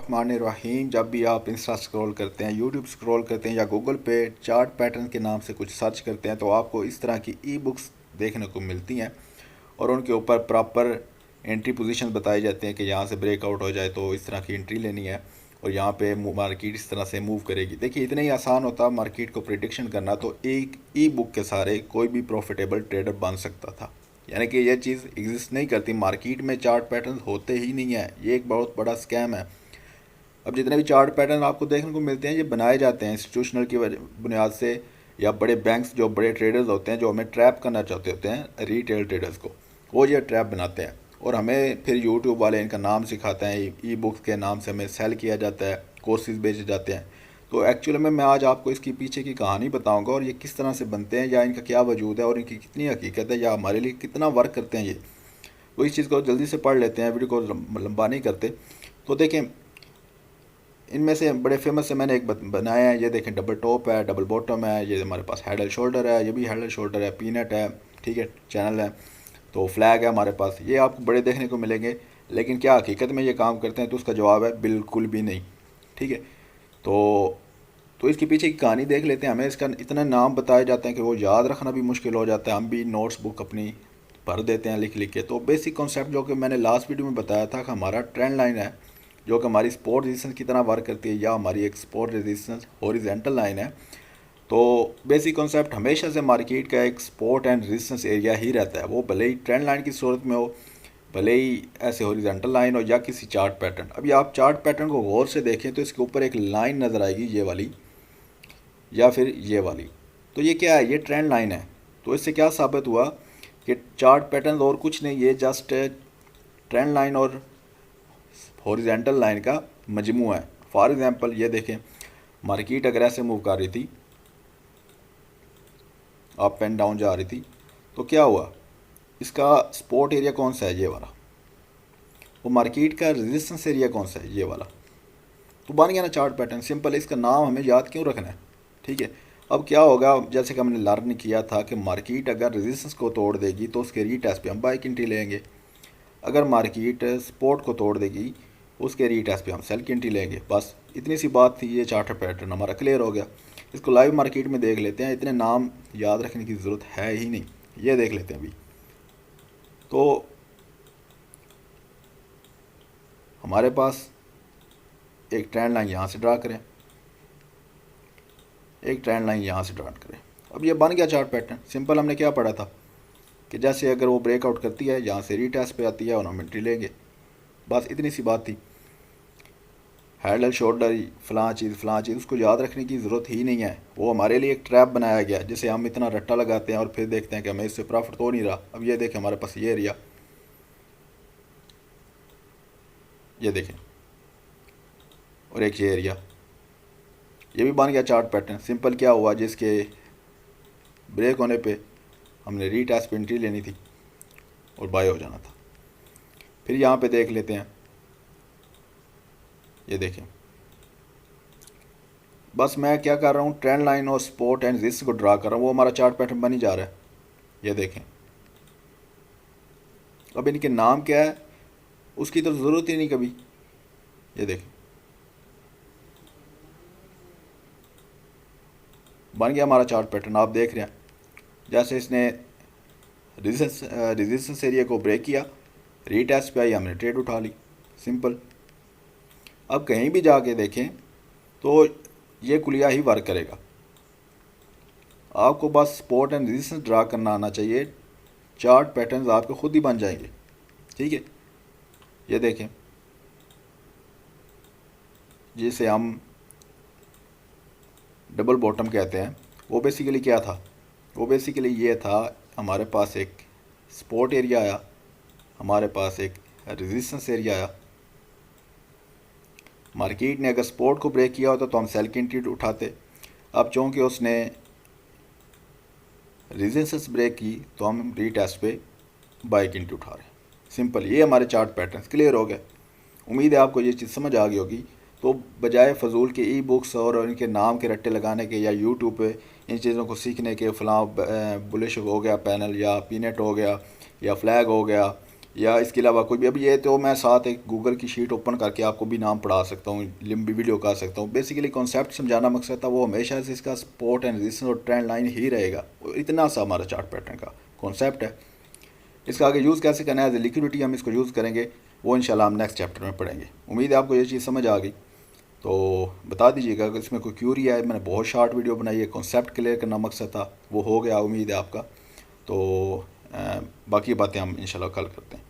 बिस्मिल्लाहिर्रहमानिर्रहीम। जब भी आप इंस्टा स्क्रॉल करते हैं, यूट्यूब स्क्रॉल करते हैं या गूगल पे चार्ट पैटर्न के नाम से कुछ सर्च करते हैं तो आपको इस तरह की ई बुक्स देखने को मिलती हैं और उनके ऊपर प्रॉपर एंट्री पोजीशन बताए जाते हैं कि यहाँ से ब्रेकआउट हो जाए तो इस तरह की एंट्री लेनी है और यहाँ पे मार्केट इस तरह से मूव करेगी। देखिए इतना ही आसान होता मार्केट को प्रिडिक्शन करना, तो एक ई बुक के सारे कोई भी प्रॉफिटेबल ट्रेडर बन सकता था। यानी कि ये चीज़ एग्जिस्ट नहीं करती, मार्केट में चार्ट पैटर्न होते ही नहीं है, ये एक बहुत बड़ा स्कैम है। अब जितने भी चार्ट पैटर्न आपको देखने को मिलते हैं ये बनाए जाते हैं इंस्टीट्यूशनल की बुनियाद से, या बड़े बैंक्स जो बड़े ट्रेडर्स होते हैं जो हमें ट्रैप करना चाहते होते हैं रिटेल ट्रेडर्स को, वो ये ट्रैप बनाते हैं और हमें फिर यूट्यूब वाले इनका नाम सिखाते हैं, ई बुक्स के नाम से हमें सेल किया जाता है, कोर्सेज बेचे जाते हैं। तो एक्चुअली में मैं आज आपको इसकी पीछे की कहानी बताऊंगा और ये किस तरह से बनते हैं, या इनका क्या वजूद है और इनकी कितनी हकीकत है, या हमारे लिए कितना वर्क करते हैं ये। तो इस चीज़ को जल्दी से पढ़ लेते हैं, वीडियो को लंबा नहीं करते। तो देखें इनमें से बड़े फेमस से मैंने एक बनाया है, ये देखें डबल टॉप है, डबल बॉटम है, ये हमारे पास हेड एंड शोल्डर है, ये भी हेड एंड शोल्डर है, पीनट है, ठीक है, चैनल है, तो फ्लैग है हमारे पास। ये आपको बड़े देखने को मिलेंगे, लेकिन क्या हकीकत में ये काम करते हैं, तो उसका जवाब है बिल्कुल भी नहीं। ठीक है, तो इसके पीछे की कहानी देख लेते हैं। हमें इसका इतना नाम बताए जाते हैं कि वो याद रखना भी मुश्किल हो जाता है, हम भी नोट्स बुक अपनी भर देते हैं लिख लिख के। तो बेसिक कॉन्सेप्ट जो कि मैंने लास्ट वीडियो में बताया था कि हमारा ट्रेंड लाइन है जो कि हमारी सपोर्ट रेजिस्टेंस की तरह वर्क करती है, या हमारी एक सपोर्ट रेजिस्टेंस हॉरिजॉन्टल लाइन है। तो बेसिक कॉन्सेप्ट हमेशा से मार्केट का एक सपोर्ट एंड रेजिस्टेंस एरिया ही रहता है, वो भले ही ट्रेंड लाइन की सूरत में हो, भले ही ऐसे हॉरिजॉन्टल लाइन हो या किसी चार्ट पैटर्न। अभी आप चार्ट पैटर्न को गौर से देखें तो इसके ऊपर एक लाइन नज़र आएगी, ये वाली या फिर ये वाली। तो ये क्या है, ये ट्रेंड लाइन है। तो इससे क्या साबित हुआ कि चार्ट पैटर्न और कुछ नहीं, ये जस्ट ट्रेंड लाइन और हॉरिजॉन्टल लाइन का मजमू है। फॉर एग्जांपल ये देखें, मार्केट अगर ऐसे मूव कर रही थी, अप एंड डाउन जा रही थी, तो क्या हुआ, इसका सपोर्ट एरिया कौन सा है, ये वाला। वो मार्केट का रेजिस्टेंस एरिया कौन सा है, ये वाला। तो बन गया ना चार्ट पैटर्न, सिंपल। इसका नाम हमें याद क्यों रखना है, ठीक है। अब क्या होगा, जैसे कि हमने लर्न किया था कि मार्केट अगर रेजिस्टेंस को तोड़ देगी तो उसके रीटेस्ट पे हम बाई की एंट्री लेंगे, अगर मार्केट सपोर्ट को तोड़ देगी उसके रीटेस्ट पे हम सेल की एंट्री लेंगे। बस इतनी सी बात थी, ये चार्ट पैटर्न हमारा क्लियर हो गया। इसको लाइव मार्केट में देख लेते हैं, इतने नाम याद रखने की ज़रूरत है ही नहीं। ये देख लेते हैं अभी। तो हमारे पास एक ट्रेंड लाइन यहाँ से ड्रा करें, एक ट्रेंड लाइन यहाँ से ड्रा करें। अब ये बन गया चार्ट पैटर्न। सिंपल, हमने क्या पढ़ा था कि जैसे अगर वो ब्रेकआउट करती है यहाँ से रीटेस्ट पे आती है और हम एंट्री लेंगे, बस इतनी सी बात थी। हेड एंड शोल्डर फलां चीज़ उसको याद रखने की ज़रूरत ही नहीं है, वो हमारे लिए एक ट्रैप बनाया गया जिसे हम इतना रट्टा लगाते हैं और फिर देखते हैं कि हमें इससे प्रॉफिट तो नहीं रहा। अब ये देखें हमारे पास ये एरिया, ये देखें, और एक ये एरिया, ये भी बन गया चार्ट पैटर्न। सिंपल, क्या हुआ, जिसके ब्रेक होने पे हमने रीटेस्ट पे एंट्री लेनी थी और बाय हो जाना था। फिर यहाँ पे देख लेते हैं, ये देखें, बस मैं क्या कर रहा हूँ, ट्रेंड लाइन और सपोर्ट एंड रेजिस्टेंस को ड्रा कर रहा हूँ, वो हमारा चार्ट पैटर्न बन ही जा रहा है। ये देखें, अब इनके नाम क्या है उसकी तो ज़रूरत ही नहीं कभी। ये देखें, बन गया हमारा चार्ट पैटर्न। आप देख रहे हैं जैसे इसने रेजिस्टेंस एरिया को ब्रेक किया, रीटेस्ट पे आई, हमने ट्रेड उठा ली, सिंपल। अब कहीं भी जाके देखें तो ये कुलिया ही वर्क करेगा। आपको बस सपोर्ट एंड रेजिस्टेंस ड्रा करना आना चाहिए, चार्ट पैटर्न्स आपके खुद ही बन जाएंगे, ठीक है। ये देखें, जिसे हम डबल बॉटम कहते हैं, वो बेसिकली क्या था, वो बेसिकली ये था, हमारे पास एक सपोर्ट एरिया आया, हमारे पास एक रेजिस्टेंस एरिया आया। मार्केट ने अगर सपोर्ट को ब्रेक किया होता तो हम सेल की एंट्री उठाते। अब चूँकि उसने रेजिस्टेंस ब्रेक की तो हम रीटेस्ट पे बाई की एंट्री उठा रहे हैं, सिंपल। ये हमारे चार्ट पैटर्न्स क्लियर हो गए। उम्मीद है आपको ये चीज़ समझ आ गई होगी। तो बजाय फजूल के ई बुक्स और इनके नाम के रट्टे लगाने के, या यूट्यूब पे इन चीज़ों को सीखने के, फलां बुलिश हो गया पैनल, या पीनेट हो गया, या फ्लैग हो गया, या इसके अलावा कोई भी। अब ये तो मैं साथ एक गूगल की शीट ओपन करके आपको भी नाम पढ़ा सकता हूँ, लंबी वीडियो कर सकता हूँ। बेसिकली कॉन्सेप्ट समझाना मकसद था, वो हमेशा से इसका सपोर्ट एंड रेजिस्टेंस और ट्रेंड लाइन ही रहेगा। इतना सा हमारा चार्ट पैटर्न का कॉन्सेप्ट है। इसका आगे यूज़ कैसे करना है, एज ए लिक्विडिटी हम इसको यूज़ करेंगे, वो इंशाल्लाह हम नेक्स्ट चैप्टर में पढ़ेंगे। उम्मीद है आपको ये चीज़ समझ आ गई। तो बता दीजिएगा अगर इसमें कोई क्यूरी है। मैंने बहुत शॉर्ट वीडियो बनाई है, कॉन्सेप्ट क्लियर करना मकसद था, वो हो गया उम्मीद है आपका। तो बाकी बातें हम इंशाल्लाह कल करते हैं।